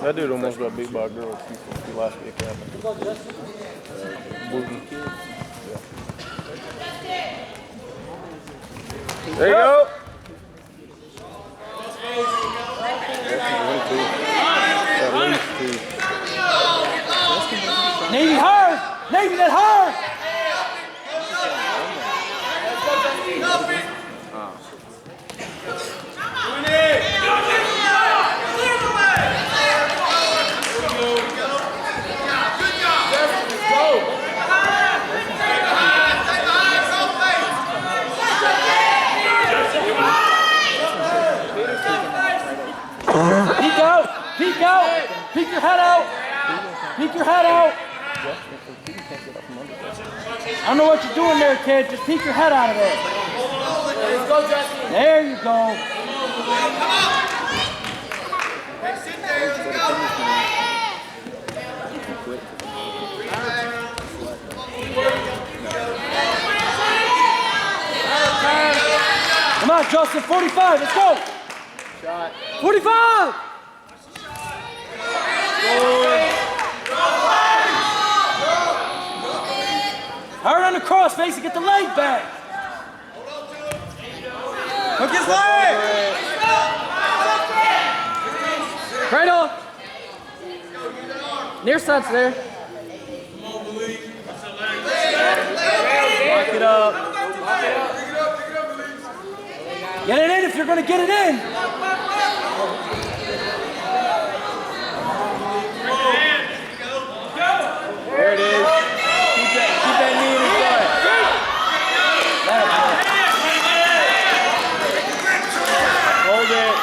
That dude almost got beat by a girl last week. Booty. Yeah. There you go. At least two. Navy hard! Navy that hard! Peek out! Peek out! Peek your head out! Peek your head out! I don't know what you're doing there, kid. Just peek your head out of there. Let's go, Justin. There you go. Hey, sit there. Let's go. Come on, Justin. 45. Let's go. Shot. 45. Hard on the cross face and get the leg back. Hook his leg. Cradle. Near side's there. Lock it up. Get it in if you're going to get it in. There it is. Keep that knee in his butt. Hold it.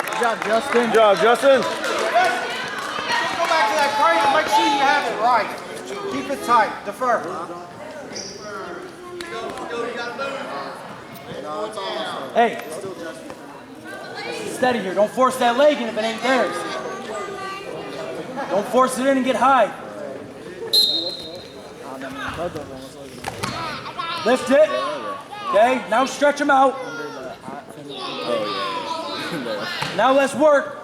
Good job, Justin. Good job, Justin. Go back to that crate and make sure you have it right. Keep it tight. Defer. Hey. Steady here. Don't force that leg in if it ain't theirs. Don't force it in and get high. Lift it. Okay, now stretch them out. Now let's work.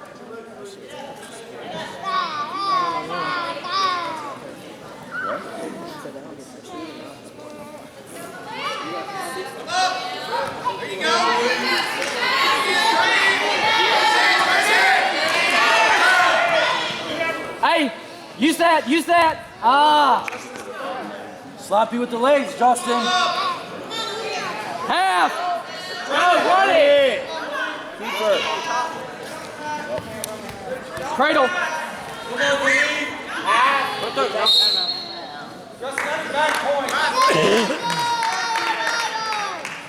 There you go. Hey, use that, use that. Ah. Sloppy with the legs, Justin. Half. Run it. Keeper. Cradle.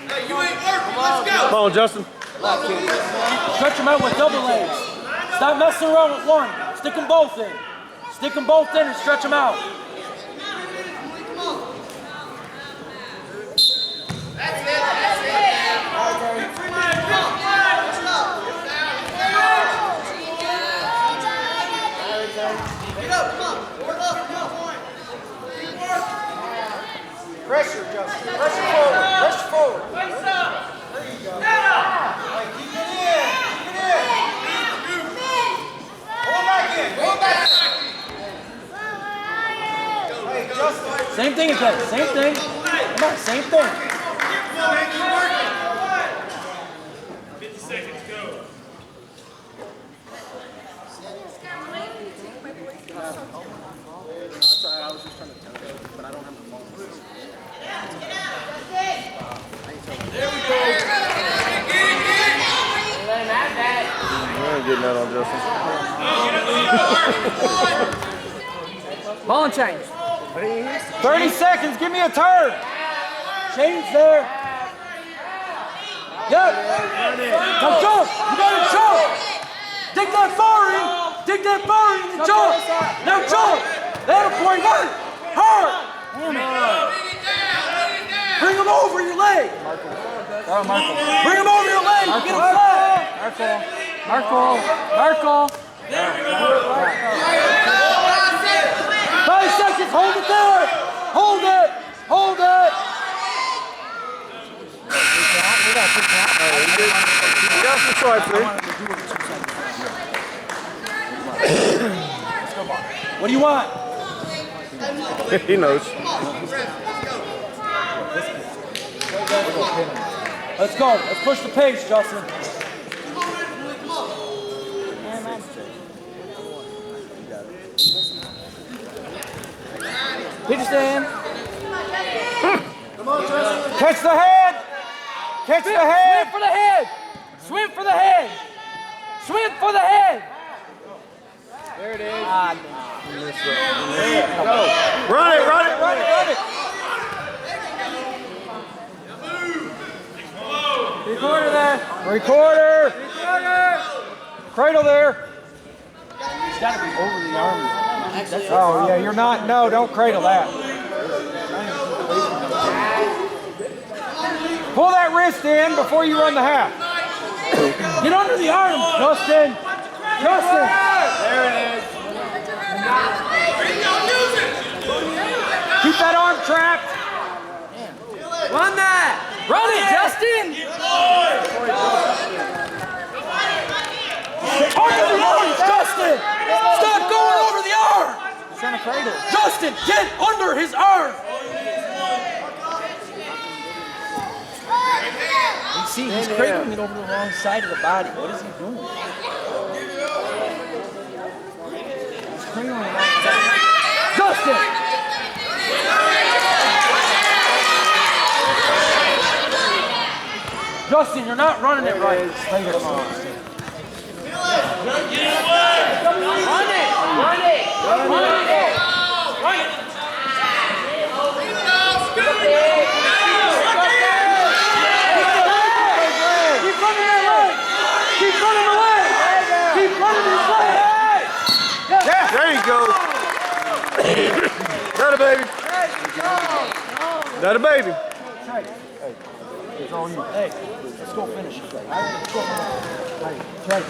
Hey, you ain't working. Let's go. Come on, Justin. Stretch them out with double legs. Stop messing around with one. Stick them both in. Stick them both in and stretch them out. That's it. Get up, come on. Work up, come on. Pressure, Justin. Pressure forward. Pressure forward. There you go. Hey, keep it in. Keep it in. Pull back in. Pull back in. Hey, Justin. Same thing again. Same thing. Come on, same thing. 50 seconds, go. I was just trying to tell you, but I don't have the phone. You ain't getting that on Justin. Ball and change. 30 seconds. Give me a turn. Change there. Yep. Now jump. You gotta jump. Dig that bar in. Dig that bar in and jump. Now jump. That'll boy work. Hard. Bring him over your leg. Bring him over your leg. Get him flat. Marco. 5 seconds. Hold it there. Hold it. Hold it. We got Justin, sorry, please. What do you want? He knows. Let's go. Let's push the pace, Justin. Peterson. Catch the head. Catch the head. Swim for the head. Swim for the head. Swim for the head. There it is. Run it, run it, run it, run it. Three-quarter there. Three-quarter. Cradle there. He's got to be over the arm. Oh, yeah, you're not. No, don't cradle that. Pull that wrist in before you run the half. Get under the arm, Justin. Justin. There it is. Keep that arm trapped. Run that. Run it, Justin. Under the arms, Justin. Stop going over the arm. He's trying to cradle. Justin, get under his arm. You see, he's cradling it over the wrong side of the body. What is he doing? He's cradling it wrong side. Justin. Justin, you're not running it right. Take it on. Run it. Run it. Run it. Run it. Keep running that leg. Keep running the leg. Keep running his leg. Yeah, there you go. That a baby. That a baby. It's all you. Hey, let's go finish it. Let's go finish it. Hey, Trey.